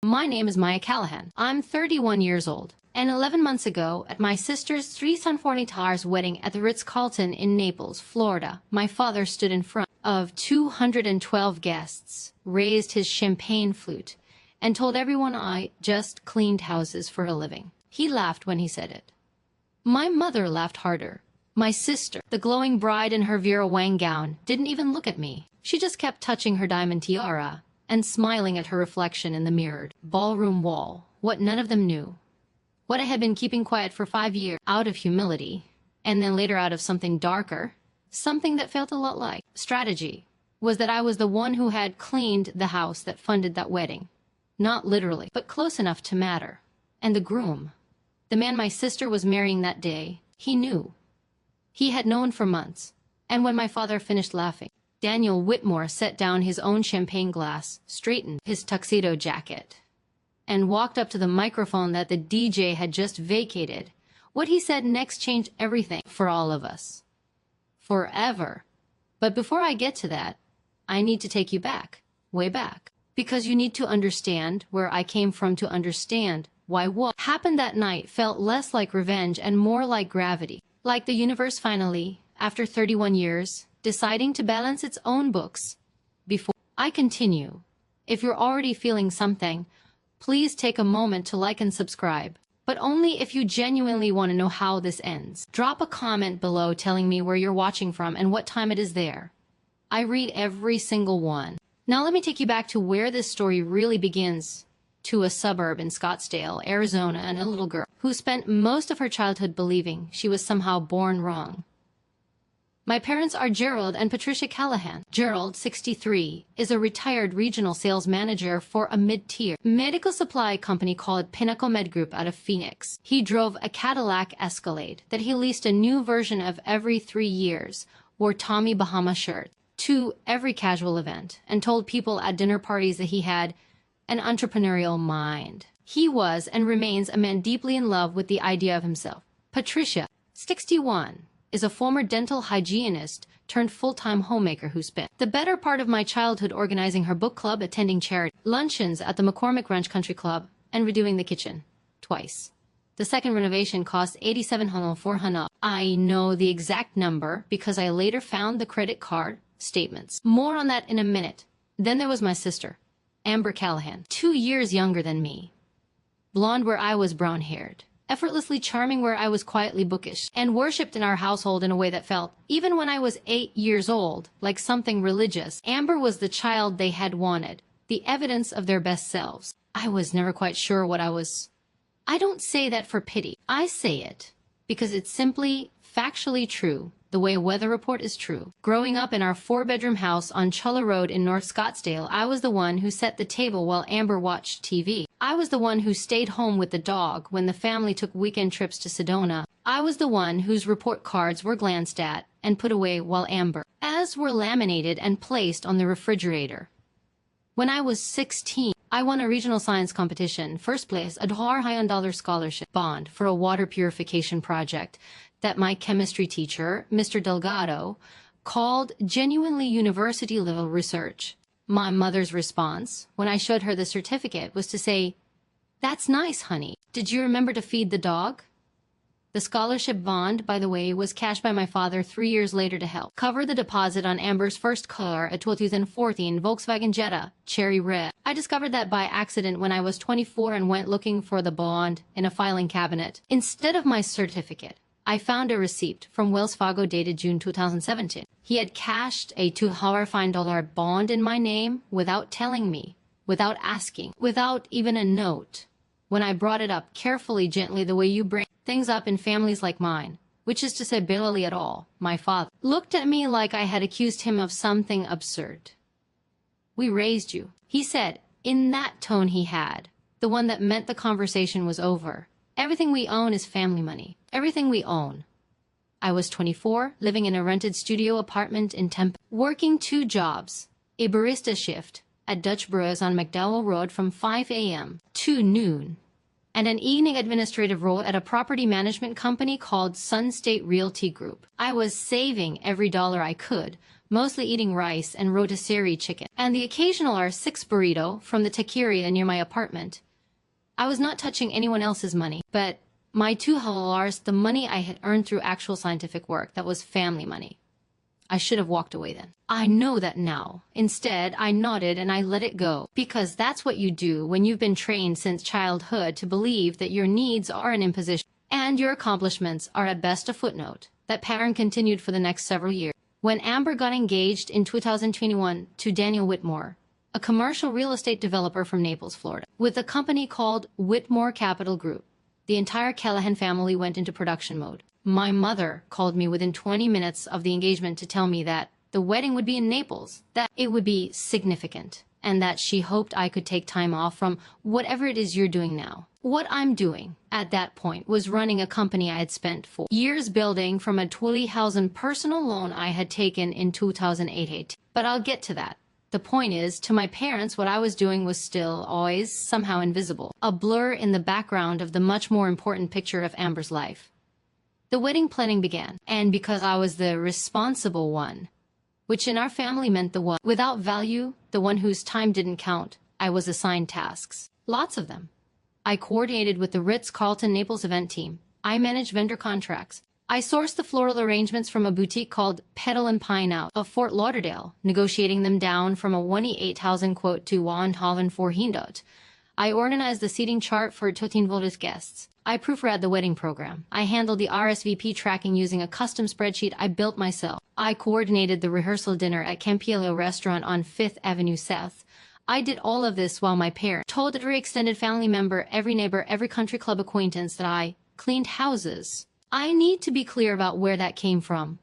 My name is Maya Callahan. I'm 31 years old. And 11 months ago, at my sister's 3 Sanfornita's wedding at the Ritz-Carlton in Naples, Florida, my father stood in front of 212 guests, raised his champagne flute, and told everyone I just cleaned houses for a living. He laughed when he said it. My mother laughed harder. My sister, the glowing bride in her Vera Wang gown, didn't even look at me. She just kept touching her diamond tiara and smiling at her reflection in the mirrored ballroom wall. What none of them knew, what I had been keeping quiet for 5 years out of humility, and then later out of something darker, something that felt a lot like strategy, was that I was the one who had cleaned the house that funded that wedding. Not literally, but close enough to matter. And the groom, the man my sister was marrying that day, he knew. He had known for months. And when my father finished laughing, Daniel Whitmore set down his own champagne glass, straightened his tuxedo jacket, and walked up to the microphone that the DJ had just vacated. What he said next changed everything for all of us. Forever. But before I get to that, I need to take you back, way back. Because you need to understand where I came from to understand why what happened that night felt less like revenge and more like gravity. Like the universe finally, after 31 years, deciding to balance its own books. Before I continue, if you're already feeling something, please take a moment to like and subscribe. But only if you genuinely want to know how this ends. Drop a comment below telling me where you're watching from and what time it is there. I read every single one. Now let me take you back to where this story really begins. To a suburb in Scottsdale, Arizona, and a little girl who spent most of her childhood believing she was somehow born wrong. My parents are Gerald and Patricia Callahan. Gerald, 63, is a retired regional sales manager for a mid-tier medical supply company called Pinnacle Med Group out of Phoenix. He drove a Cadillac Escalade that he leased a new version of every 3 years, wore Tommy Bahama shirts to every casual event, and told people at dinner parties that he had an entrepreneurial mind. He was and remains a man deeply in love with the idea of himself. Patricia, 61, is a former dental hygienist turned full-time homemaker who spent the better part of my childhood organizing her book club, attending charity luncheons at the McCormick Ranch Country Club, and redoing the kitchen twice. The second renovation cost $8,700. I know the exact number because I later found the credit card statements. More on that in a minute. Then there was my sister, Amber Callahan, 2 years younger than me. Blonde where I was brown-haired. Effortlessly charming where I was quietly bookish, and worshipped in our household in a way that felt, even when I was 8 years old, like something religious. Amber was the child they had wanted, the evidence of their best selves. I was never quite sure what I was. I don't say that for pity. I say it because it's simply, factually true, the way a weather report is true. Growing up in our 4-bedroom house on Chulla Road in North Scottsdale, I was the one who set the table while Amber watched TV. I was the one who stayed home with the dog when the family took weekend trips to Sedona. I was the one whose report cards were glanced at and put away while Amber, as were laminated and placed on the refrigerator. When I was 16, I won a regional science competition, first place, a $100,000 scholarship bond for a water purification project that my chemistry teacher, Mr. Delgado, called genuinely university-level research. My mother's response, when I showed her the certificate, was to say, "That's nice, honey. Did you remember to feed the dog?" The scholarship bond, by the way, was cashed by my father 3 years later to help cover the deposit on Amber's first car, a 2014 Volkswagen Jetta, cherry red. I discovered that by accident when I was 24 and went looking for the bond in a filing cabinet. Instead of my certificate, I found a receipt from Wells Fargo dated June 2017. He had cashed a $200,000 bond in my name without telling me, without asking, without even a note. When I brought it up carefully, gently, the way you bring things up in families like mine, which is to say barely at all, my father looked at me like I had accused him of something absurd. "We raised you," he said, in that tone he had, the one that meant the conversation was over. "Everything we own is family money. Everything we own." I was 24, living in a rented studio apartment in Tempe, working 2 jobs, a barista shift at Dutch Bros on McDowell Road from 5 a.m. to noon, and an evening administrative role at a property management company called Sun State Realty Group. I was saving every dollar I could, mostly eating rice and rotisserie chicken, and the occasional R6 burrito from the taqueria near my apartment. I was not touching anyone else's money, but my $2, the money I had earned through actual scientific work, that was family money. I should have walked away then. I know that now. Instead, I nodded and I let it go, because that's what you do when you've been trained since childhood to believe that your needs are an imposition and your accomplishments are at best a footnote. That pattern continued for the next several years. When Amber got engaged in 2021 to Daniel Whitmore, a commercial real estate developer from Naples, Florida, with a company called Whitmore Capital Group, the entire Callahan family went into production mode. My mother called me within 20 minutes of the engagement to tell me that the wedding would be in Naples, that it would be significant, and that she hoped I could take time off from whatever it is you're doing now. What I'm doing at that point was running a company I had spent 4 years building from a $20,000 personal loan I had taken in 2008. But I'll get to that. The point is, to my parents, what I was doing was still always somehow invisible, a blur in the background of the much more important picture of Amber's life. The wedding planning began, and because I was the responsible one, which in our family meant the one without value, the one whose time didn't count, I was assigned tasks. Lots of them. I coordinated with the Ritz-Carlton Naples event team. I managed vendor contracts. I sourced the floral arrangements from a boutique called Petal and Pine out of Fort Lauderdale, negotiating them down from a 28,000 quote to 1,400. I organized the seating chart for 1,300 guests. I proofread the wedding program. I handled the RSVP tracking using a custom spreadsheet I built myself. I coordinated the rehearsal dinner at Campiello restaurant on 5th Avenue South. I did all of this while my parents told every extended family member, every neighbor, every country club acquaintance that I cleaned houses. I need to be clear about where that came from.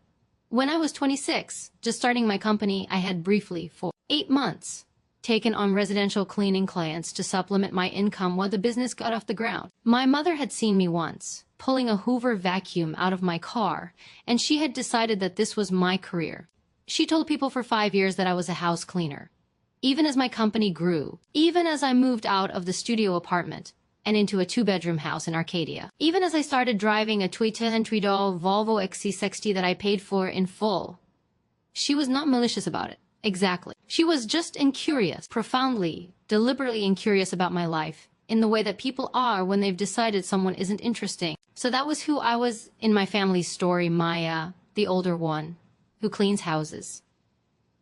When I was 26, just starting my company, I had briefly, for 8 months, taken on residential cleaning clients to supplement my income while the business got off the ground. My mother had seen me once, pulling a Hoover vacuum out of my car, and she had decided that this was my career. She told people for 5 years that I was a house cleaner. Even as my company grew, even as I moved out of the studio apartment and into a 2-bedroom house in Arcadia, even as I started driving a Toyota Entry-Doll Volvo XC60 that I paid for in full, she was not malicious about it. Exactly. She was just incurious, profoundly, deliberately incurious about my life, in the way that people are when they've decided someone isn't interesting. So that was who I was in my family's story, Maya, the older one, who cleans houses.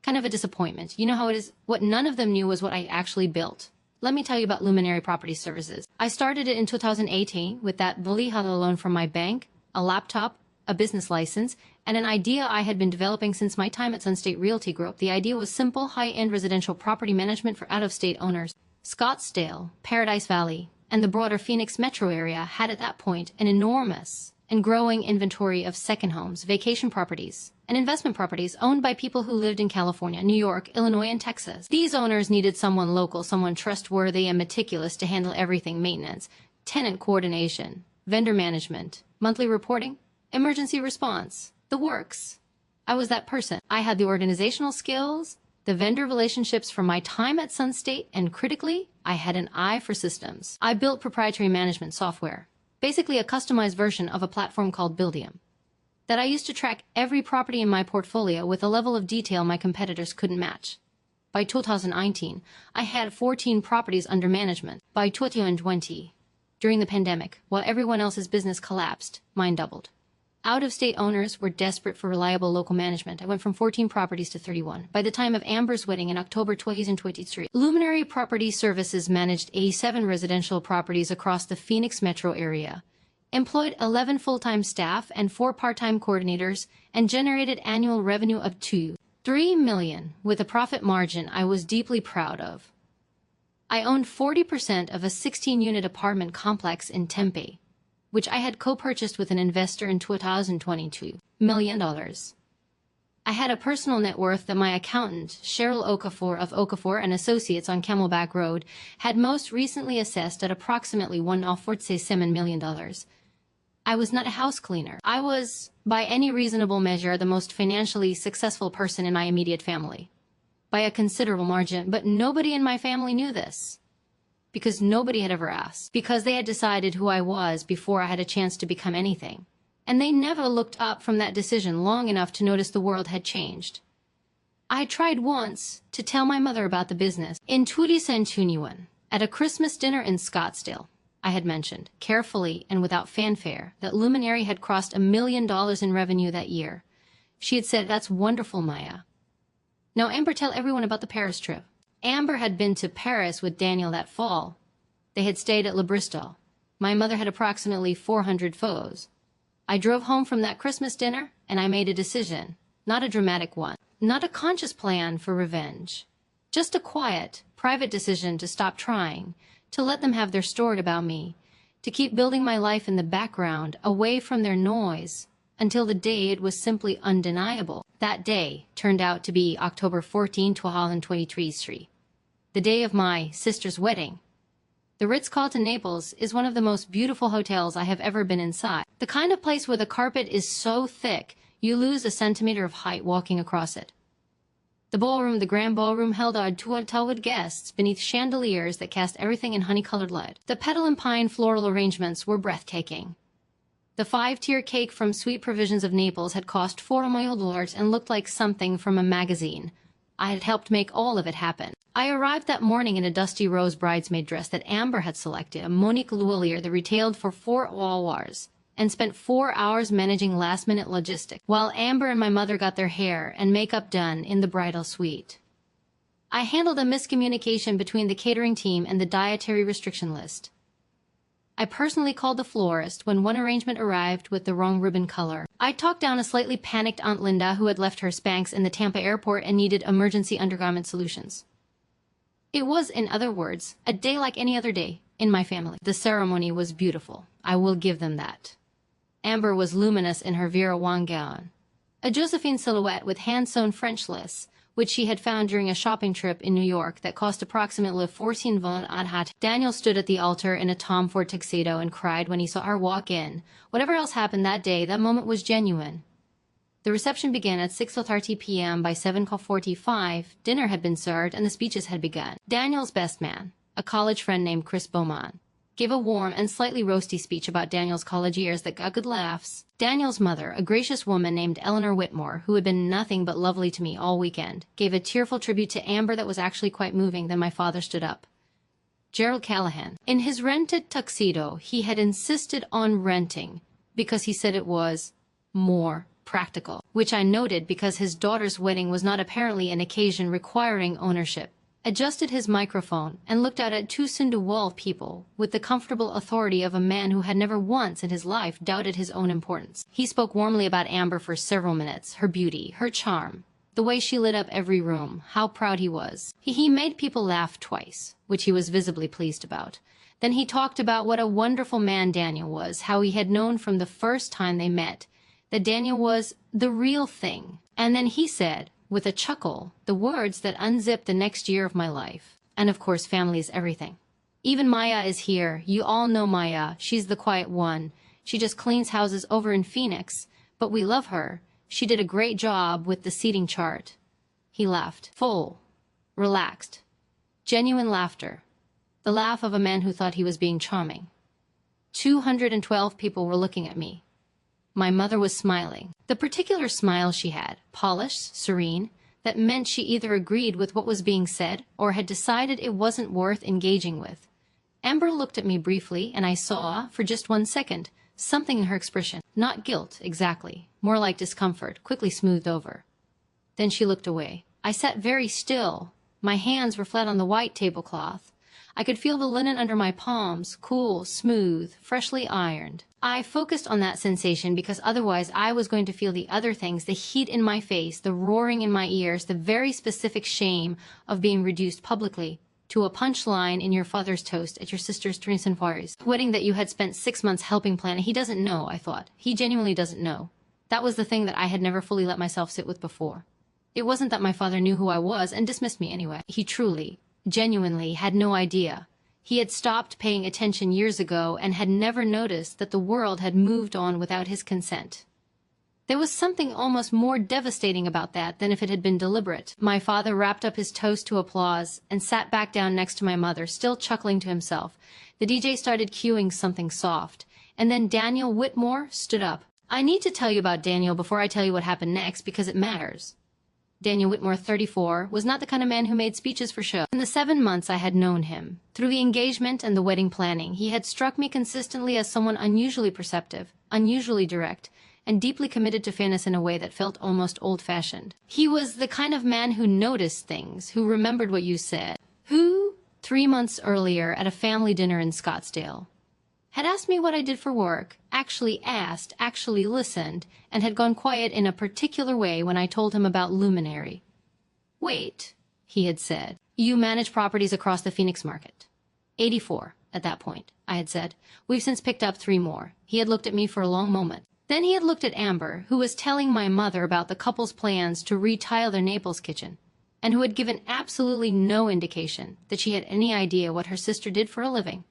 Kind of a disappointment. You know how it is? What none of them knew was what I actually built. Let me tell you about Luminary Property Services. I started it in 2018 with that Valija loan from my bank, a laptop, a business license, and an idea I had been developing since my time at Sun State Realty Group. The idea was simple, high-end residential property management for out-of-state owners. Scottsdale, Paradise Valley, and the broader Phoenix metro area had at that point an enormous and growing inventory of second homes, vacation properties, and investment properties owned by people who lived in California, New York, Illinois, and Texas. These owners needed someone local, someone trustworthy and meticulous to handle everything: maintenance, tenant coordination, vendor management, monthly reporting, emergency response, the works. I was that person. I had the organizational skills, the vendor relationships from my time at Sun State, and critically, I had an eye for systems. I built proprietary management software, basically a customized version of a platform called Buildium, that I used to track every property in my portfolio with a level of detail my competitors couldn't match. By 2019, I had 14 properties under management. By 2020, during the pandemic, while everyone else's business collapsed, mine doubled. Out-of-state owners were desperate for reliable local management. I went from 14 properties to 31. By the time of Amber's wedding in October 2023, Luminary Property Services managed 87 residential properties across the Phoenix metro area, employed 11 full-time staff and 4 part-time coordinators, and generated annual revenue of $3 million, with a profit margin I was deeply proud of. I owned 40% of a 16-unit apartment complex in Tempe, which I had co-purchased with an investor in 2022, $1 million. I had a personal net worth that my accountant, Cheryl Okafor of Okafor and Associates on Camelback Road, had most recently assessed at approximately $1.47 million. I was not a house cleaner. I was, by any reasonable measure, the most financially successful person in my immediate family, by a considerable margin, but nobody in my family knew this. because nobody had ever asked, because they had decided who I was before I had a chance to become anything. And they never looked up from that decision long enough to notice the world had changed. I tried once to tell my mother about the business. In 2021, at a Christmas dinner in Scottsdale, I had mentioned, carefully and without fanfare, that Luminary had crossed $1 million in revenue that year. She had said, "That's wonderful, Maya. Now, Amber, tell everyone about the Paris trip." Amber had been to Paris with Daniel that fall. They had stayed at Le Bristol. My mother had approximately 400 photos. I drove home from that Christmas dinner, and I made a decision. Not a dramatic one. Not a conscious plan for revenge. Just a quiet, private decision to stop trying, to let them have their story about me, to keep building my life in the background, away from their noise, until the day it was simply undeniable. That day turned out to be October 14, 2023, the day of my sister's wedding. The Ritz-Carlton Naples is one of the most beautiful hotels I have ever been inside. The kind of place where the carpet is so thick you lose a centimeter of height walking across it. The grand ballroom, held our two-towed guests beneath chandeliers that cast everything in honey-colored light. The petal and pine floral arrangements were breathtaking. The 5-tier cake from Sweet Provisions of Naples had cost $4 million and looked like something from a magazine. I had helped make all of it happen. I arrived that morning in a dusty rose bridesmaid dress that Amber had selected, a Monique Lhuillier that retailed for $4, and spent 4 hours managing last-minute logistics, while Amber and my mother got their hair and makeup done in the bridal suite. I handled a miscommunication between the catering team and the dietary restriction list. I personally called the florist when one arrangement arrived with the wrong ribbon color. I talked down a slightly panicked Aunt Linda who had left her Spanx in the Tampa airport and needed emergency undergarment solutions. It was, in other words, a day like any other day in my family. The ceremony was beautiful. I will give them that. Amber was luminous in her Vera Wang gown, a Josephine silhouette with hand-sewn French lace, which she had found during a shopping trip in New York that cost approximately 14 von Adhat. Daniel stood at the altar in a Tom Ford tuxedo and cried when he saw her walk in. Whatever else happened that day, that moment was genuine. The reception began at 6:30 p.m. By 7:45, dinner had been served and the speeches had begun. Daniel's best man, a college friend named Chris Beaumont, gave a warm and slightly roasty speech about Daniel's college years that got good laughs. Daniel's mother, a gracious woman named Eleanor Whitmore, who had been nothing but lovely to me all weekend, gave a tearful tribute to Amber that was actually quite moving. Then my father stood up. Gerald Callahan. In his rented tuxedo, he had insisted on renting because he said it was more practical, which I noted because his daughter's wedding was not apparently an occasion requiring ownership. Adjusted his microphone and looked out at two Cinderwall people with the comfortable authority of a man who had never once in his life doubted his own importance. He spoke warmly about Amber for several minutes, her beauty, her charm, the way she lit up every room, how proud he was. He made people laugh twice, which he was visibly pleased about. Then he talked about what a wonderful man Daniel was, how he had known from the first time they met that Daniel was the real thing. And then he said, with a chuckle, the words that unzipped the next year of my life. And of course, family is everything. Even Maya is here. You all know Maya. She's the quiet one. She just cleans houses over in Phoenix. But we love her. She did a great job with the seating chart. He laughed. Full. Relaxed. Genuine laughter. The laugh of a man who thought he was being charming. 212 people were looking at me. My mother was smiling. The particular smile she had, polished, serene, that meant she either agreed with what was being said or had decided it wasn't worth engaging with. Amber looked at me briefly, and I saw, for just 1 second, something in her expression. Not guilt, exactly. More like discomfort, quickly smoothed over. Then she looked away. I sat very still. My hands were flat on the white tablecloth. I could feel the linen under my palms, cool, smooth, freshly ironed. I focused on that sensation because otherwise I was going to feel the other things, the heat in my face, the roaring in my ears, the very specific shame of being reduced publicly to a punchline in your father's toast at your sister's Trinsenfari's wedding that you had spent 6 months helping plan. He doesn't know, I thought. He genuinely doesn't know. That was the thing that I had never fully let myself sit with before. It wasn't that my father knew who I was and dismissed me anyway. He truly, genuinely had no idea. He had stopped paying attention years ago and had never noticed that the world had moved on without his consent. There was something almost more devastating about that than if it had been deliberate. My father wrapped up his toast to applause and sat back down next to my mother, still chuckling to himself. The DJ started cueing something soft, and then Daniel Whitmore stood up. I need to tell you about Daniel before I tell you what happened next, because it matters. Daniel Whitmore, 34, was not the kind of man who made speeches for show. In the 7 months I had known him, through the engagement and the wedding planning, he had struck me consistently as someone unusually perceptive, unusually direct, and deeply committed to fairness in a way that felt almost old-fashioned. He was the kind of man who noticed things, who remembered what you said, who, 3 months earlier at a family dinner in Scottsdale, had asked me what I did for work, actually asked, actually listened, and had gone quiet in a particular way when I told him about Luminary. Wait, he had said, you manage properties across the Phoenix market. 84, at that point, I had said. We've since picked up 3 more. He had looked at me for a long moment. Then he had looked at Amber, who was telling my mother about the couple's plans to retile their Naples kitchen, and who had given absolutely no indication that she had any idea what her sister did for a living.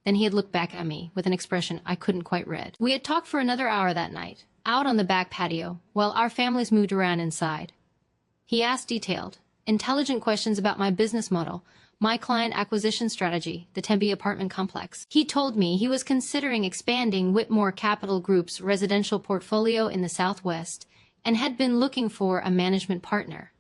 Then he had looked back at me with an expression I couldn't quite read. We had talked for another hour that night, out on the back patio, while our families moved around inside. He asked detailed, intelligent questions about my business model, my client acquisition strategy, the Tempe apartment complex. He told me he was considering expanding Whitmore Capital Group's residential portfolio in the Southwest and had been looking for a management partner.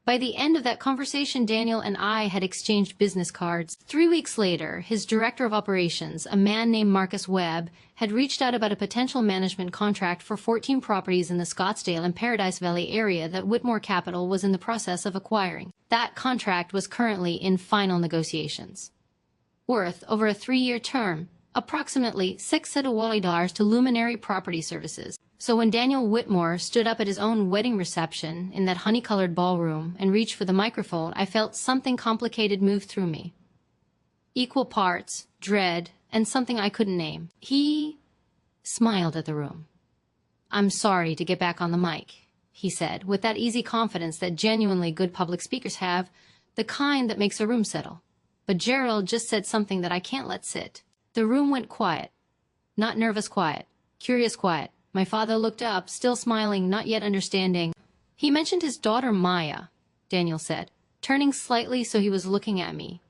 By the end of that conversation, Daniel and I had exchanged business cards. 3 weeks later, his director of operations, a man named Marcus Webb, had reached out about a potential management contract for 14 properties in the Scottsdale and Paradise Valley area that Whitmore Capital was in the process of acquiring. That contract was currently in final negotiations. Worth, over a 3-year term, approximately $6 million to Luminary Property Services. So when Daniel Whitmore stood up at his own wedding reception in that honey-colored ballroom and reached for the microphone, I felt something complicated move through me. Equal parts, dread, and something I couldn't name. He smiled at the room. I'm sorry to get back on the mic, he said, with that easy confidence that genuinely good public speakers have, the kind that makes a room settle. But Gerald just said something that I can't let sit. The room went quiet. Not nervous quiet, curious quiet. My father looked up, still smiling, not yet understanding. He mentioned his daughter Maya, Daniel said, turning slightly so he was looking at me.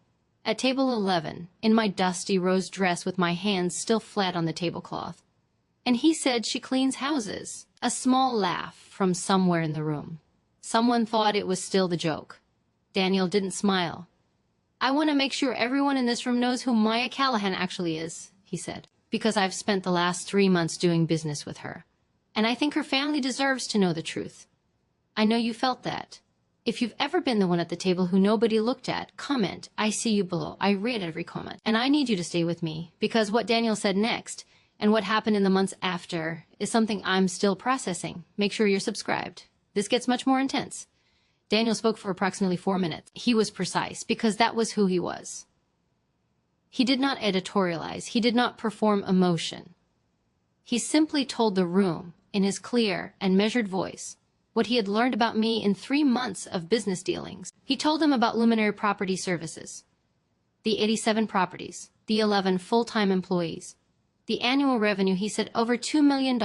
At table 11, in my dusty rose dress with my hands still flat on the tablecloth. And he said she cleans houses. A small laugh from somewhere in the room. Someone thought it was still the joke. Daniel didn't smile. I want to make sure everyone in this room knows who Maya Callahan actually is, he said, because I've spent the last 3 months doing business with her. And I think her family deserves to know the truth. I know you felt that. If you've ever been the one at the table who nobody looked at, comment. I see you below. I read every comment. And I need you to stay with me, because what Daniel said next, and what happened in the months after, is something I'm still processing. Make sure you're subscribed. This gets much more intense. Daniel spoke for approximately 4 minutes. He was precise, because that was who he was. He did not editorialize. He did not perform emotion. He simply told the room, in his clear and measured voice, what he had learned about me in 3 months of business dealings. He told them about Luminary Property Services, the 87 properties, the 11 full-time employees, the annual revenue, he said, over $2 million,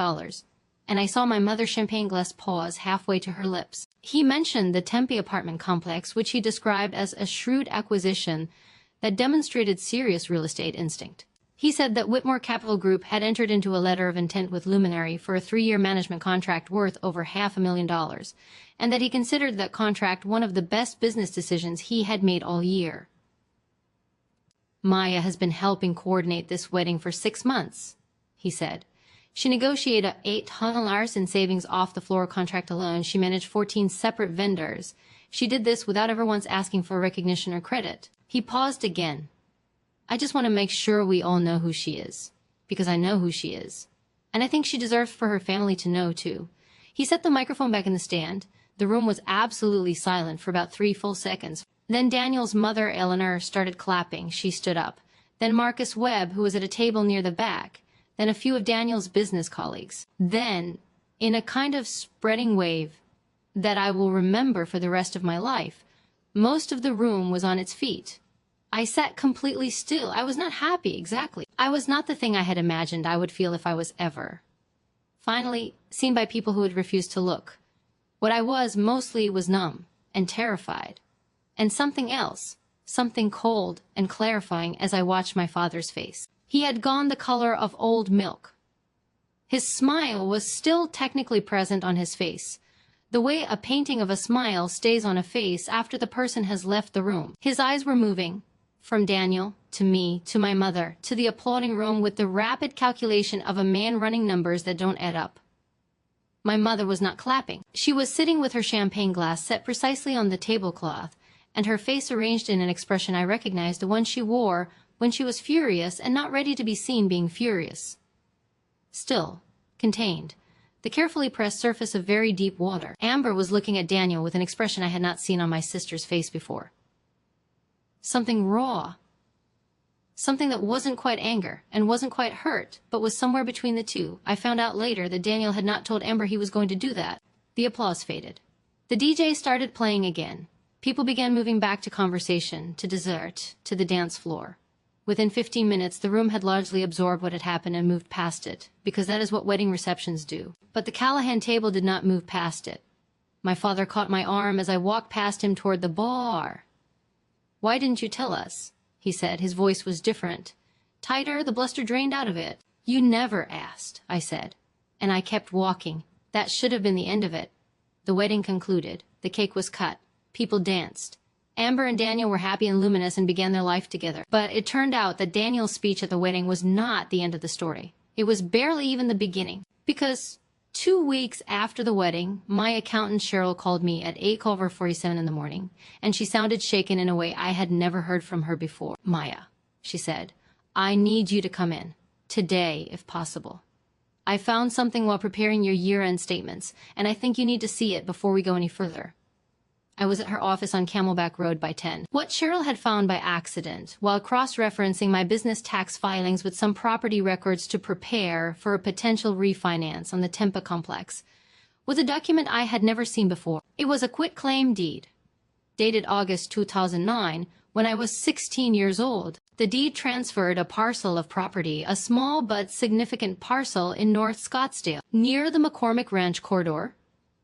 and I saw my mother's champagne glass pause halfway to her lips. He mentioned the Tempe apartment complex, which he described as a shrewd acquisition that demonstrated serious real estate instinct. He said that Whitmore Capital Group had entered into a letter of intent with Luminary for a 3-year management contract worth over $500,000, and that he considered that contract one of the best business decisions he had made all year. Maya has been helping coordinate this wedding for 6 months, he said. She negotiated $800 in savings off the floor contract alone. She managed 14 separate vendors. She did this without ever once asking for recognition or credit. He paused again. I just want to make sure we all know who she is, because I know who she is. And I think she deserves for her family to know, too. He set the microphone back in the stand. The room was absolutely silent for about 3 full seconds. Then Daniel's mother, Eleanor, started clapping. She stood up. Then Marcus Webb, who was at a table near the back. Then a few of Daniel's business colleagues. Then, in a kind of spreading wave that I will remember for the rest of my life, most of the room was on its feet. I sat completely still. I was not happy, exactly. I was not the thing I had imagined I would feel if I was ever. finally seen by people who had refused to look. What I was mostly was numb and terrified, and something else, something cold and clarifying as I watched my father's face. He had gone the color of old milk. His smile was still technically present on his face, the way a painting of a smile stays on a face after the person has left the room. His eyes were moving, from Daniel, to me, to my mother, to the applauding room with the rapid calculation of a man running numbers that don't add up. My mother was not clapping. She was sitting with her champagne glass set precisely on the tablecloth, and her face arranged in an expression I recognized, the one she wore when she was furious and not ready to be seen being furious. Still, contained, the carefully pressed surface of very deep water. Amber was looking at Daniel with an expression I had not seen on my sister's face before. Something raw. Something that wasn't quite anger and wasn't quite hurt, but was somewhere between the two. I found out later that Daniel had not told Amber he was going to do that. The applause faded. The DJ started playing again. People began moving back to conversation, to dessert, to the dance floor. Within 15 minutes, the room had largely absorbed what had happened and moved past it, because that is what wedding receptions do. But the Callahan table did not move past it. My father caught my arm as I walked past him toward the bar. "Why didn't you tell us?" he said. His voice was different. Tighter, the bluster drained out of it. "You never asked," I said. And I kept walking. That should have been the end of it. The wedding concluded. The cake was cut. People danced. Amber and Daniel were happy and luminous and began their life together. But it turned out that Daniel's speech at the wedding was not the end of the story. It was barely even the beginning. Because 2 weeks after the wedding, my accountant Cheryl called me at 8:47 in the morning, and she sounded shaken in a way I had never heard from her before. "Maya," she said, "I need you to come in. Today, if possible. I found something while preparing your year-end statements, and I think you need to see it before we go any further." I was at her office on Camelback Road by 10. What Cheryl had found by accident, while cross-referencing my business tax filings with some property records to prepare for a potential refinance on the Tempa complex, was a document I had never seen before. It was a quitclaim deed, dated August 2009, when I was 16 years old. The deed transferred a parcel of property, a small but significant parcel in North Scottsdale, near the McCormick Ranch corridor,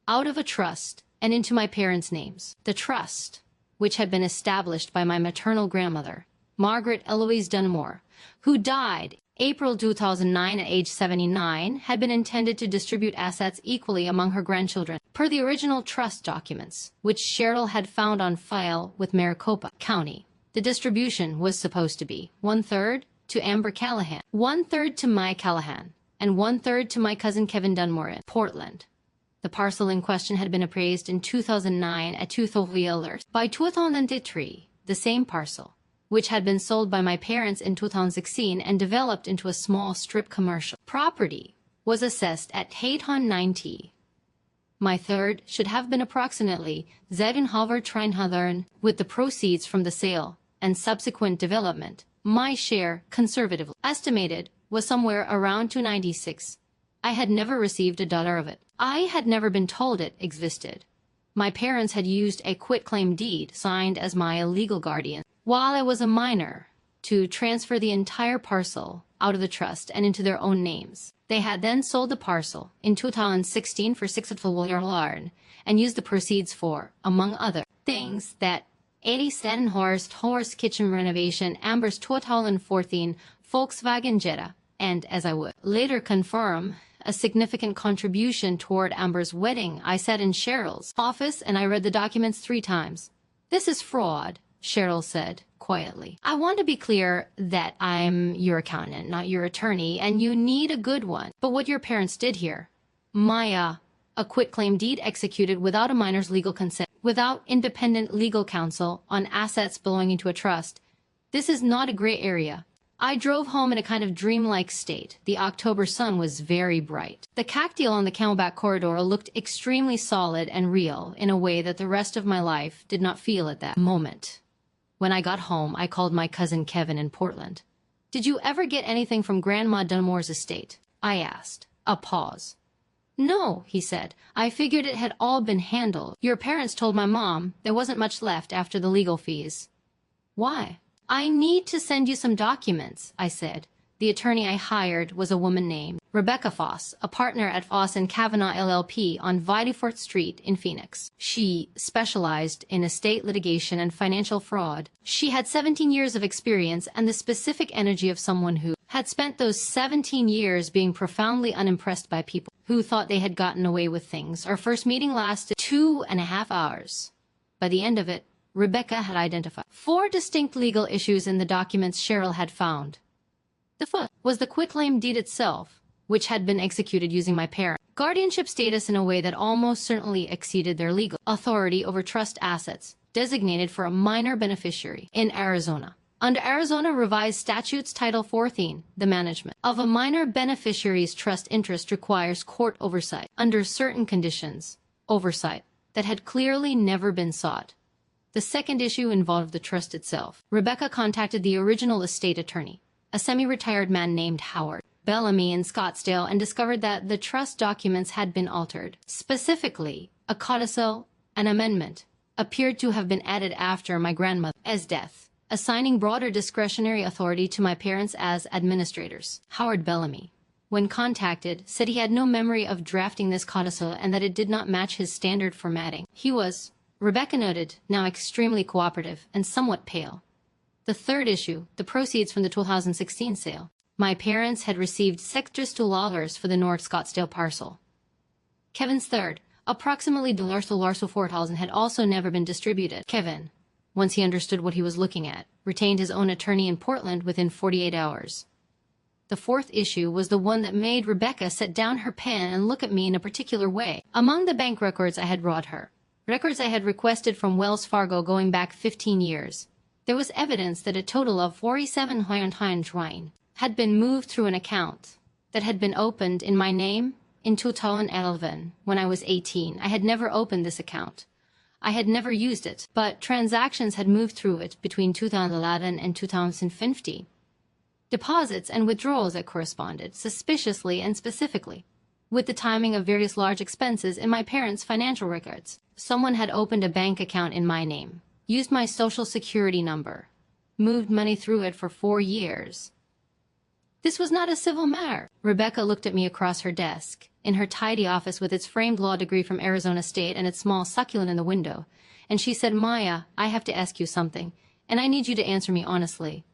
out of a trust and into my parents' names. The trust, which had been established by my maternal grandmother, Margaret Eloise Dunmore, who died April 2009 at age 79, had been intended to distribute assets equally among her grandchildren, per the original trust documents, which Cheryl had found on file with Maricopa County. The distribution was supposed to be 1/3 to Amber Callahan, 1/3 to Maya Callahan, and 1/3 to my cousin Kevin Dunmore in Portland. The parcel in question had been appraised in 2009 at $2,000. By 2003, the same parcel, which had been sold by my parents in 2016 and developed into a small strip commercial property, was assessed at $890. My third should have been approximately $7,300, with the proceeds from the sale and subsequent development. My share, conservatively estimated, was somewhere around $296. I had never received $1 of it. I had never been told it existed. My parents had used a quitclaim deed signed as my legal guardian while I was a minor to transfer the entire parcel out of the trust and into their own names. They had then sold the parcel in 2016 for $6,000 and used the proceeds for, among other things, that 87-horse kitchen renovation, Amber's 2014 Volkswagen Jetta, and, as I would later confirm, a significant contribution toward Amber's wedding. I sat in Cheryl's office and I read the documents 3 times. "This is fraud," Cheryl said quietly. "I want to be clear that I'm your accountant, not your attorney, and you need a good one. But what your parents did here, Maya, a quitclaim deed executed without a minor's legal consent, without independent legal counsel on assets belonging to a trust, this is not a gray area." I drove home in a kind of dreamlike state. The October sun was very bright. The cactiel on the Camelback corridor looked extremely solid and real in a way that the rest of my life did not feel at that moment. When I got home, I called my cousin Kevin in Portland. "Did you ever get anything from Grandma Dunmore's estate?" I asked. A pause. "No," he said. "I figured it had all been handled. Your parents told my mom there wasn't much left after the legal fees." "Why?" "I need to send you some documents," I said. The attorney I hired was a woman named Rebecca Foss, a partner at Foss and Kavanaugh LLP on Videfort Street in Phoenix. She specialized in estate litigation and financial fraud. She had 17 years of experience and the specific energy of someone who had spent those 17 years being profoundly unimpressed by people who thought they had gotten away with things. Our first meeting lasted 2.5 hours. By the end of it, Rebecca had identified 4 distinct legal issues in the documents Cheryl had found. The first was the quitclaim deed itself, which had been executed using my parents' guardianship status in a way that almost certainly exceeded their legal authority over trust assets, designated for a minor beneficiary in Arizona. Under Arizona Revised Statutes Title 14, the management of a minor beneficiary's trust interest requires court oversight under certain conditions, oversight that had clearly never been sought. The second issue involved the trust itself. Rebecca contacted the original estate attorney, a semi-retired man named Howard Bellamy in Scottsdale, and discovered that the trust documents had been altered. Specifically, a codicil, an amendment, appeared to have been added after my grandmother's death, assigning broader discretionary authority to my parents as administrators. Howard Bellamy, when contacted, said he had no memory of drafting this codicil and that it did not match his standard formatting. He was, Rebecca noted, now extremely cooperative and somewhat pale. The third issue, the proceeds from the 2016 sale. My parents had received $6 for the North Scottsdale parcel. Kevin's third, approximately $4,000 had also never been distributed. Kevin, once he understood what he was looking at, retained his own attorney in Portland within 48 hours. The fourth issue was the one that made Rebecca set down her pen and look at me in a particular way. Among the bank records I had brought her, records I had requested from Wells Fargo going back 15 years, there was evidence that a total of $47,000 had been moved through an account that had been opened in my name in 2011 when I was 18. I had never opened this account. I had never used it, but transactions had moved through it between 2011 and 2015. Deposits and withdrawals that corresponded, suspiciously and specifically, with the timing of various large expenses in my parents' financial records. Someone had opened a bank account in my name, used my social security number, moved money through it for 4 years. This was not a civil matter. Rebecca looked at me across her desk, in her tidy office with its framed law degree from Arizona State and its small succulent in the window, and she said, "Maya, I have to ask you something, and I need you to answer me honestly."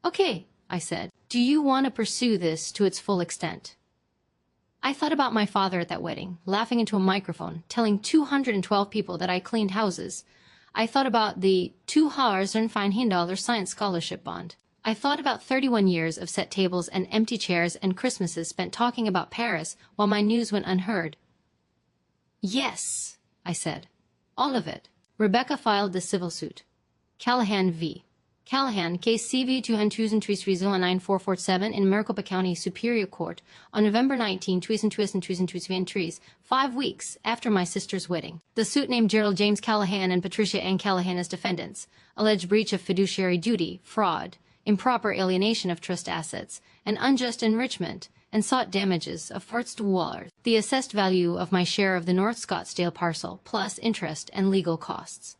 "Okay," I said. "Do you want to pursue this to its full extent?" I thought about my father at that wedding, laughing into a microphone, telling 212 people that I cleaned houses. I thought about the $2,500 science scholarship bond. I thought about 31 years of set tables and empty chairs and Christmases spent talking about Paris while my news went unheard. "Yes," I said. "All of it." Rebecca filed the civil suit. Callahan v. Callahan, case CV 200-9447 in Maricopa County Superior Court on November 19, 2023, 5 weeks after my sister's wedding. The suit named Gerald James Callahan and Patricia Ann Callahan as defendants, alleged breach of fiduciary duty, fraud, improper alienation of trust assets, and unjust enrichment, and sought damages of $4,000, the assessed value of my share of the North Scottsdale parcel, plus interest and legal costs.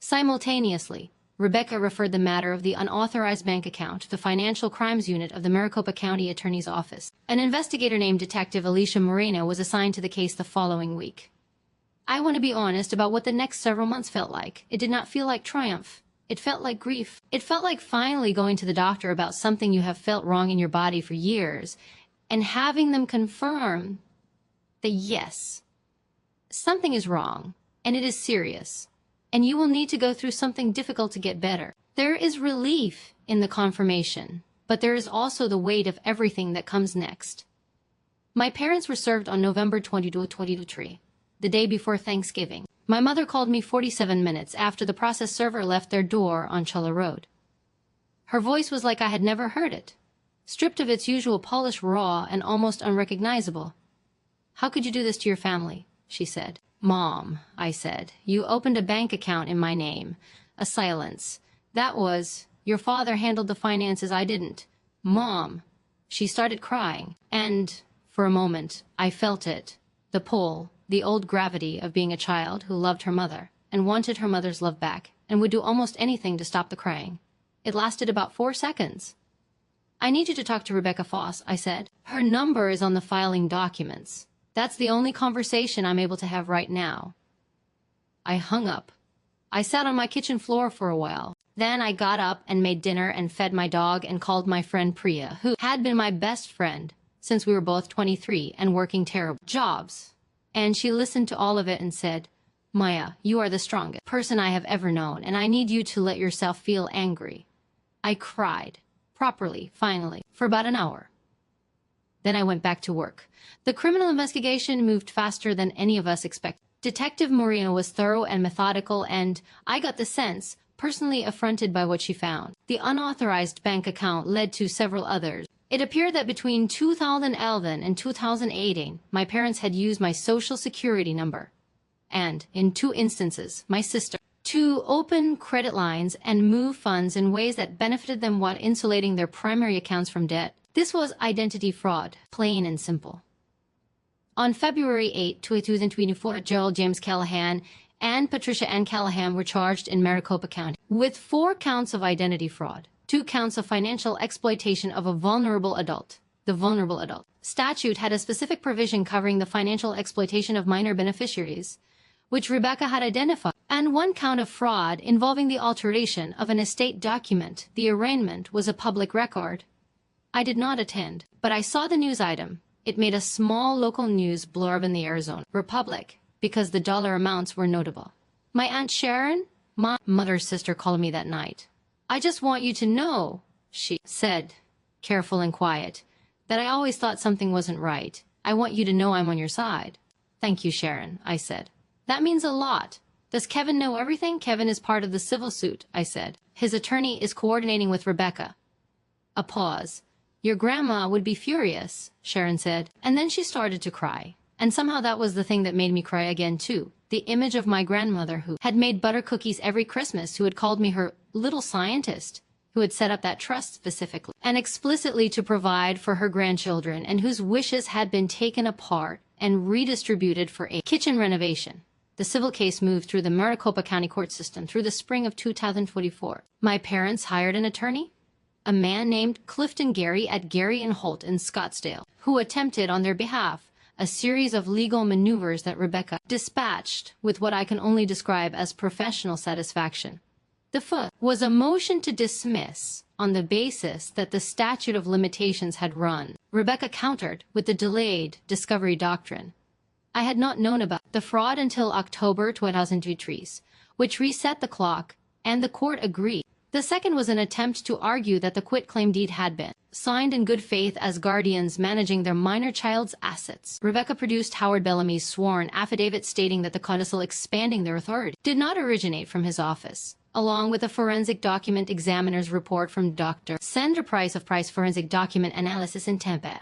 Simultaneously, Rebecca referred the matter of the unauthorized bank account to the Financial Crimes Unit of the Maricopa County Attorney's Office. An investigator named Detective Alicia Moreno was assigned to the case the following week. I want to be honest about what the next several months felt like. It did not feel like triumph. It felt like grief. It felt like finally going to the doctor about something you have felt wrong in your body for years and having them confirm that yes, something is wrong and it is serious and you will need to go through something difficult to get better. There is relief in the confirmation, but there is also the weight of everything that comes next. My parents were served on November 22, 2023, the day before Thanksgiving. My mother called me 47 minutes after the process server left their door on Chulla Road. Her voice was like I had never heard it, stripped of its usual polish, raw and almost unrecognizable. "How could you do this to your family?" she said. "Mom," I said, "you opened a bank account in my name." A silence. That was, "Your father handled the finances, I didn't." "Mom." She started crying, and, for a moment, I felt it, the pull, the old gravity of being a child who loved her mother and wanted her mother's love back and would do almost anything to stop the crying. It lasted about 4 seconds. "I need you to talk to Rebecca Foss," I said. "Her number is on the filing documents. That's the only conversation I'm able to have right now." I hung up. I sat on my kitchen floor for a while. Then I got up and made dinner and fed my dog and called my friend Priya, who had been my best friend since we were both 23 and working terrible jobs. And she listened to all of it and said, "Maya, you are the strongest person I have ever known, and I need you to let yourself feel angry." I cried, properly, finally, for about an hour. Then I went back to work. The criminal investigation moved faster than any of us expected. Detective Moreno was thorough and methodical, and I got the sense, personally affronted by what she found. The unauthorized bank account led to several others. It appeared that between 2011 and 2018, my parents had used my social security number, and, in 2 instances, my sister, to open credit lines and move funds in ways that benefited them while insulating their primary accounts from debt. This was identity fraud, plain and simple. On February 8, 2024, Gerald James Callahan and Patricia Ann Callahan were charged in Maricopa County with 4 counts of identity fraud, 2 counts of financial exploitation of a vulnerable adult. The vulnerable adult statute had a specific provision covering the financial exploitation of minor beneficiaries, which Rebecca had identified, and 1 count of fraud involving the alteration of an estate document. The arraignment was a public record. I did not attend, but I saw the news item. It made a small local news blurb in the Arizona Republic because the dollar amounts were notable. My Aunt Sharon, my mother's sister, called me that night. "I just want you to know," she said, careful and quiet, "that I always thought something wasn't right. I want you to know I'm on your side." "Thank you, Sharon," I said. "That means a lot. Does Kevin know everything?" "Kevin is part of the civil suit," I said. "His attorney is coordinating with Rebecca." A pause. "Your grandma would be furious," Sharon said, and then she started to cry. And somehow that was the thing that made me cry again too. The image of my grandmother, who had made butter cookies every Christmas, who had called me her little scientist, who had set up that trust specifically and explicitly to provide for her grandchildren, and whose wishes had been taken apart and redistributed for a kitchen renovation. The civil case moved through the Maricopa County court system through the spring of 2024. My parents hired an attorney, a man named Clifton Gary at Gary and Holt in Scottsdale, who attempted on their behalf a series of legal maneuvers that Rebecca dispatched with what I can only describe as professional satisfaction. The first was a motion to dismiss on the basis that the statute of limitations had run. Rebecca countered with the delayed discovery doctrine. I had not known about the fraud until October 2023, which reset the clock, and the court agreed. The second was an attempt to argue that the quitclaim deed had been signed in good faith as guardians managing their minor child's assets. Rebecca produced Howard Bellamy's sworn affidavit stating that the codicil expanding their authority did not originate from his office, along with a forensic document examiner's report from Dr. Sandra Price of Price Forensic Document Analysis in Tempe,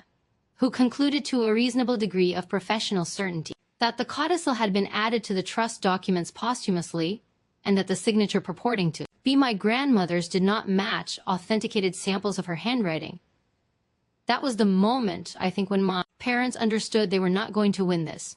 who concluded to a reasonable degree of professional certainty that the codicil had been added to the trust documents posthumously, and that the signature purporting to be my grandmother's did not match authenticated samples of her handwriting. That was the moment, I think, when my parents understood they were not going to win this.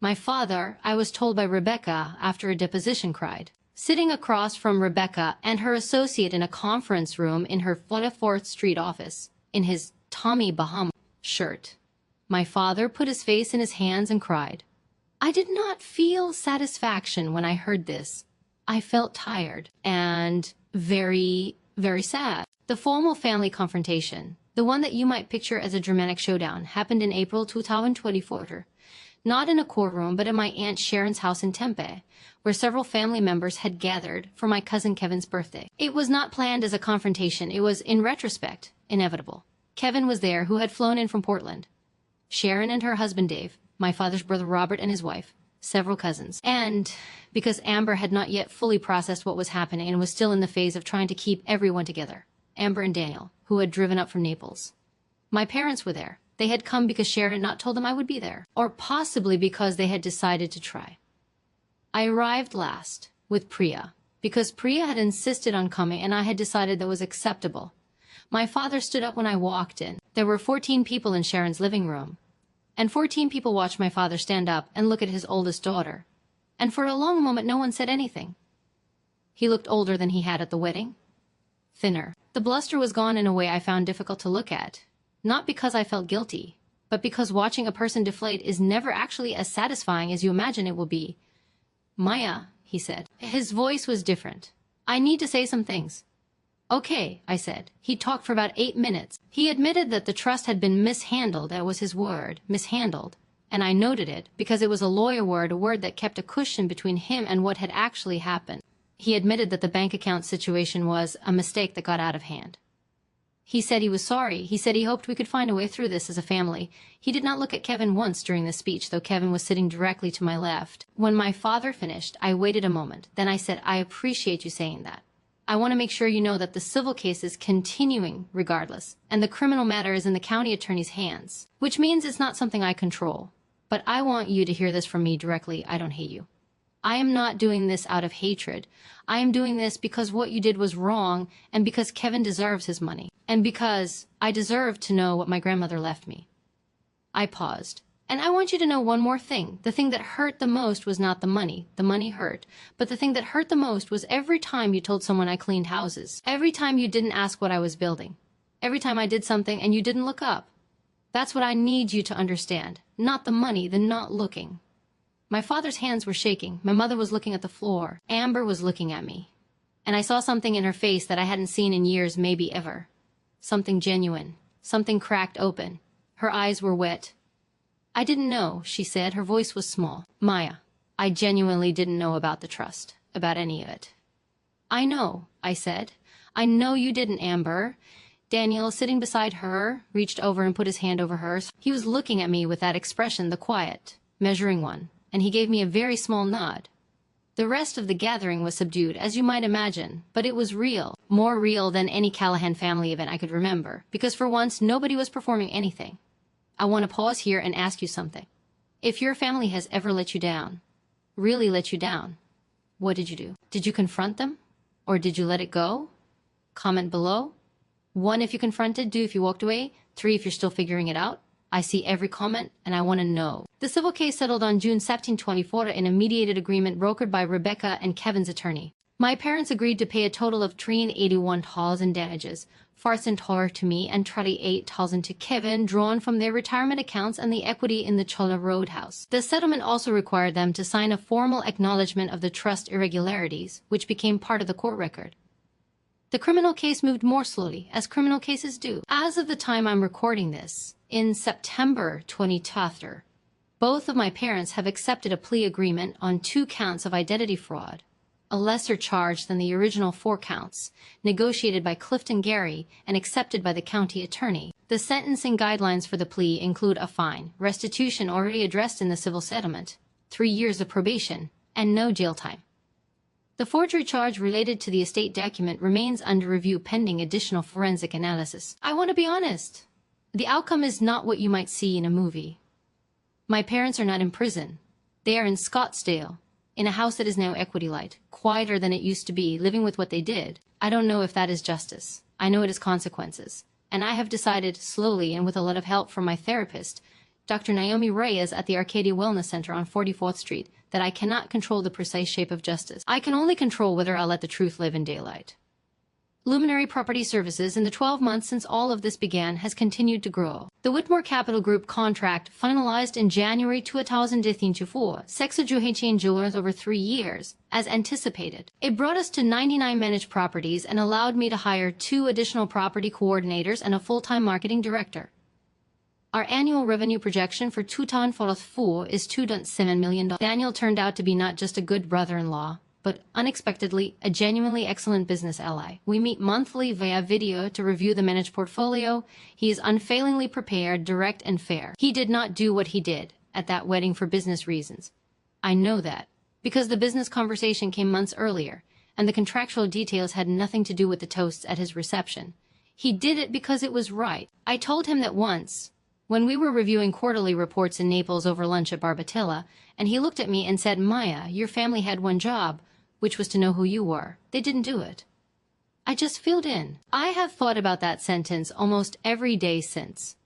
My father, I was told by Rebecca after a deposition, cried, sitting across from Rebecca and her associate in a conference room in her 44th Street office, in his Tommy Bahama shirt. My father put his face in his hands and cried. I did not feel satisfaction when I heard this. I felt tired and very, very sad. The formal family confrontation, the one that you might picture as a dramatic showdown, happened in April 2024. Not in a courtroom, but at my Aunt Sharon's house in Tempe, where several family members had gathered for my cousin Kevin's birthday. It was not planned as a confrontation. It was, in retrospect, inevitable. Kevin was there, who had flown in from Portland. Sharon and her husband Dave, my father's brother Robert and his wife, several cousins. And because Amber had not yet fully processed what was happening and was still in the phase of trying to keep everyone together, Amber and Daniel, who had driven up from Naples. My parents were there. They had come because Sharon had not told them I would be there, or possibly because they had decided to try. I arrived last, with Priya, because Priya had insisted on coming and I had decided that was acceptable. My father stood up when I walked in. There were 14 people in Sharon's living room, and 14 people watched my father stand up and look at his oldest daughter. And for a long moment no one said anything. He looked older than he had at the wedding. Thinner. The bluster was gone in a way I found difficult to look at. Not because I felt guilty, but because watching a person deflate is never actually as satisfying as you imagine it will be. "Maya," he said. His voice was different. "I need to say some things." "Okay," I said. He talked for about 8 minutes. He admitted that the trust had been mishandled. That was his word, mishandled. And I noted it because it was a lawyer word, a word that kept a cushion between him and what had actually happened. He admitted that the bank account situation was a mistake that got out of hand. He said he was sorry. He said he hoped we could find a way through this as a family. He did not look at Kevin once during the speech, though Kevin was sitting directly to my left. When my father finished, I waited a moment. Then I said, "I appreciate you saying that. I want to make sure you know that the civil case is continuing regardless, and the criminal matter is in the county attorney's hands, which means it's not something I control. But I want you to hear this from me directly. I don't hate you. I am not doing this out of hatred. I am doing this because what you did was wrong, and because Kevin deserves his money, and because I deserve to know what my grandmother left me." I paused. "And I want you to know one more thing. The thing that hurt the most was not the money. The money hurt. But the thing that hurt the most was every time you told someone I cleaned houses. Every time you didn't ask what I was building. Every time I did something and you didn't look up. That's what I need you to understand. Not the money, the not looking." My father's hands were shaking. My mother was looking at the floor. Amber was looking at me. And I saw something in her face that I hadn't seen in years, maybe ever. Something genuine. Something cracked open. Her eyes were wet. "I didn't know," she said. Her voice was small. "Maya, I genuinely didn't know about the trust, about any of it." "I know," I said. "I know you didn't, Amber." Daniel, sitting beside her, reached over and put his hand over hers. He was looking at me with that expression, the quiet, measuring one, and he gave me a very small nod. The rest of the gathering was subdued, as you might imagine, but it was real, more real than any Callahan family event I could remember, because for once nobody was performing anything. I want to pause here and ask you something. If your family has ever let you down, really let you down, what did you do? Did you confront them? Or did you let it go? Comment below. 1 if you confronted, 2 if you walked away, 3 if you're still figuring it out. I see every comment, and I want to know. The civil case settled on June 17, 2024 in a mediated agreement brokered by Rebecca and Kevin's attorney. My parents agreed to pay a total of $381 in damages, $4,000 to me and $38,000 to Kevin, drawn from their retirement accounts and the equity in the Chola Roadhouse. The settlement also required them to sign a formal acknowledgement of the trust irregularities, which became part of the court record. The criminal case moved more slowly, as criminal cases do. As of the time I'm recording this, in September 2024, both of my parents have accepted a plea agreement on 2 counts of identity fraud, a lesser charge than the original 4 counts, negotiated by Clifton Gary and accepted by the county attorney. The sentencing guidelines for the plea include a fine, restitution already addressed in the civil settlement, 3 years of probation, and no jail time. The forgery charge related to the estate document remains under review pending additional forensic analysis. I want to be honest. The outcome is not what you might see in a movie. My parents are not in prison. They are in Scottsdale, in a house that is now Equity Light, quieter than it used to be, living with what they did. I don't know if that is justice. I know it has consequences. And I have decided slowly and with a lot of help from my therapist, Dr. Naomi Reyes at the Arcadia Wellness Center on 44th Street, that I cannot control the precise shape of justice. I can only control whether I'll let the truth live in daylight. Luminary Property Services, in the 12 months since all of this began, has continued to grow. The Whitmore Capital Group contract, finalized in January 2024, Sexajuhachian Jewelers over 3 years, as anticipated. It brought us to 99 managed properties and allowed me to hire 2 additional property coordinators and a full-time marketing director. Our annual revenue projection for 2024 is $2.7 million. Daniel turned out to be not just a good brother-in-law, but unexpectedly a genuinely excellent business ally. We meet monthly via video to review the managed portfolio. He is unfailingly prepared, direct, and fair. He did not do what he did at that wedding for business reasons. I know that, because the business conversation came months earlier, and the contractual details had nothing to do with the toasts at his reception. He did it because it was right. I told him that once, when we were reviewing quarterly reports in Naples over lunch at Barbatella, and he looked at me and said, "Maya, your family had one job, which was to know who you were. They didn't do it." I just filled in. I have thought about that sentence almost every day since.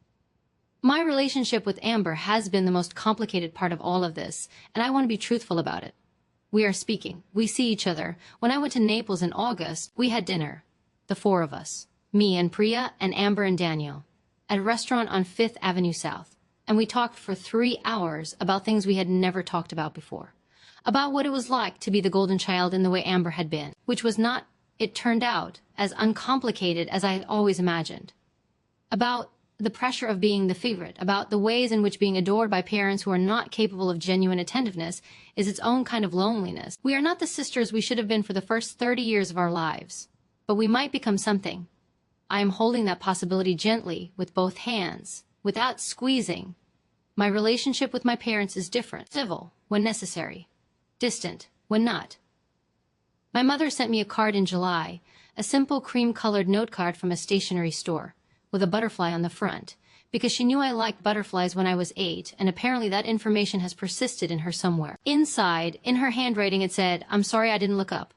My relationship with Amber has been the most complicated part of all of this, and I want to be truthful about it. We are speaking. We see each other. When I went to Naples in August, we had dinner. The 4 of us. me and Priya and Amber and Daniel, at a restaurant on 5th Avenue South, and we talked for 3 hours about things we had never talked about before. About what it was like to be the golden child in the way Amber had been, which was not, it turned out, as uncomplicated as I had always imagined. About the pressure of being the favorite, about the ways in which being adored by parents who are not capable of genuine attentiveness is its own kind of loneliness. We are not the sisters we should have been for the first 30 years of our lives, but we might become something. I am holding that possibility gently with both hands, without squeezing. My relationship with my parents is different, civil when necessary, distant when not. My mother sent me a card in July, a simple cream-colored note card from a stationery store, with a butterfly on the front, because she knew I liked butterflies when I was 8, and apparently that information has persisted in her somewhere. Inside, in her handwriting, it said, "I'm sorry I didn't look up.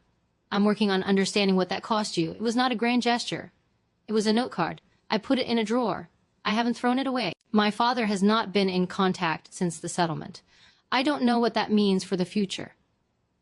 I'm working on understanding what that cost you. It was not a grand gesture. It was a note card. I put it in a drawer. I haven't thrown it away." My father has not been in contact since the settlement. I don't know what that means for the future.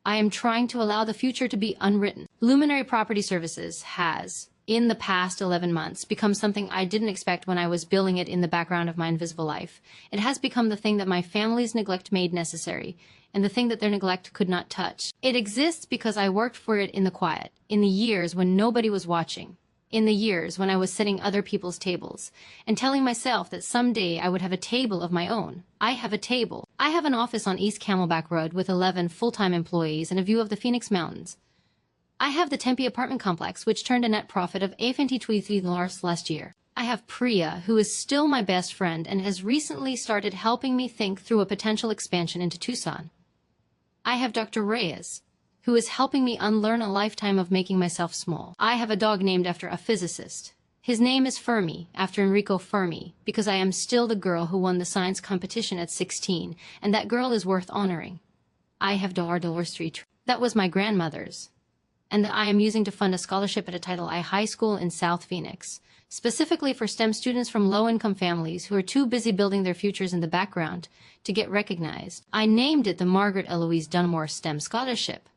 I am trying to allow the future to be unwritten. Luminary Property Services has, in the past 11 months, become something I didn't expect when I was building it in the background of my invisible life. It has become the thing that my family's neglect made necessary, and the thing that their neglect could not touch. It exists because I worked for it in the quiet, in the years when nobody was watching, in the years when I was setting other people's tables, and telling myself that someday I would have a table of my own. I have a table. I have an office on East Camelback Road with 11 full-time employees and a view of the Phoenix Mountains. I have the Tempe apartment complex, which turned a net profit of $23 last year. I have Priya, who is still my best friend and has recently started helping me think through a potential expansion into Tucson. I have Dr. Reyes, who is helping me unlearn a lifetime of making myself small. I have a dog named after a physicist. His name is Fermi, after Enrico Fermi, because I am still the girl who won the science competition at 16, and that girl is worth honoring. I have Dollar Street. That was my grandmother's, and that I am using to fund a scholarship at a Title I high school in South Phoenix, specifically for STEM students from low-income families who are too busy building their futures in the background to get recognized. I named it the Margaret Eloise Dunmore STEM Scholarship.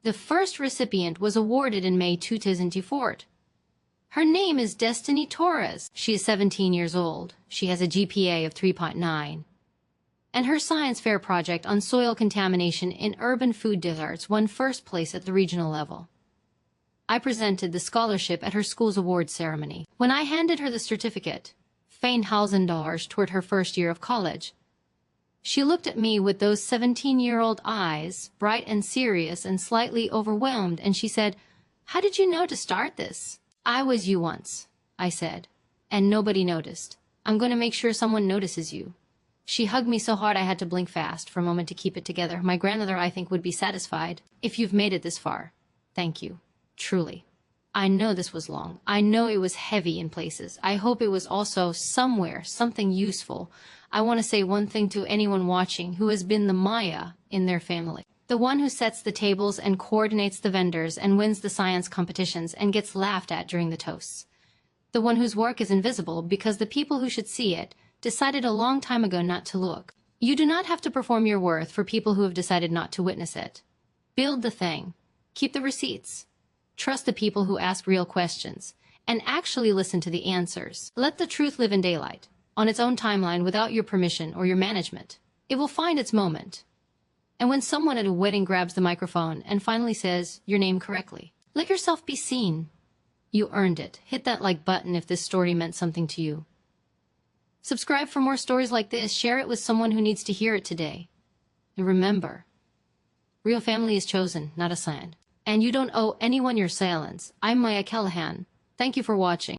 The first recipient was awarded in May 2004. Her name is Destiny Torres. She is 17 years old. She has a GPA of 3.9. And her science fair project on soil contamination in urban food deserts won first place at the regional level. I presented the scholarship at her school's awards ceremony. When I handed her the certificate, $1,000 toward her first year of college, she looked at me with those 17-year-old eyes, bright and serious and slightly overwhelmed, and she said, "How did you know to start this?" "I was you once," I said, "and nobody noticed. I'm going to make sure someone notices you." She hugged me so hard I had to blink fast for a moment to keep it together. My grandmother, I think, would be satisfied. If you've made it this far, thank you. Truly. I know this was long. I know it was heavy in places. I hope it was also somewhere something useful. I want to say one thing to anyone watching who has been the Maya in their family. The one who sets the tables and coordinates the vendors and wins the science competitions and gets laughed at during the toasts. The one whose work is invisible because the people who should see it decided a long time ago not to look. You do not have to perform your worth for people who have decided not to witness it. Build the thing. Keep the receipts. Trust the people who ask real questions, and actually listen to the answers. Let the truth live in daylight, on its own timeline without your permission or your management. It will find its moment. And when someone at a wedding grabs the microphone and finally says your name correctly, let yourself be seen. You earned it. Hit that like button if this story meant something to you. Subscribe for more stories like this. Share it with someone who needs to hear it today. And remember, real family is chosen, not assigned. And you don't owe anyone your silence. I'm Maya Callahan. Thank you for watching.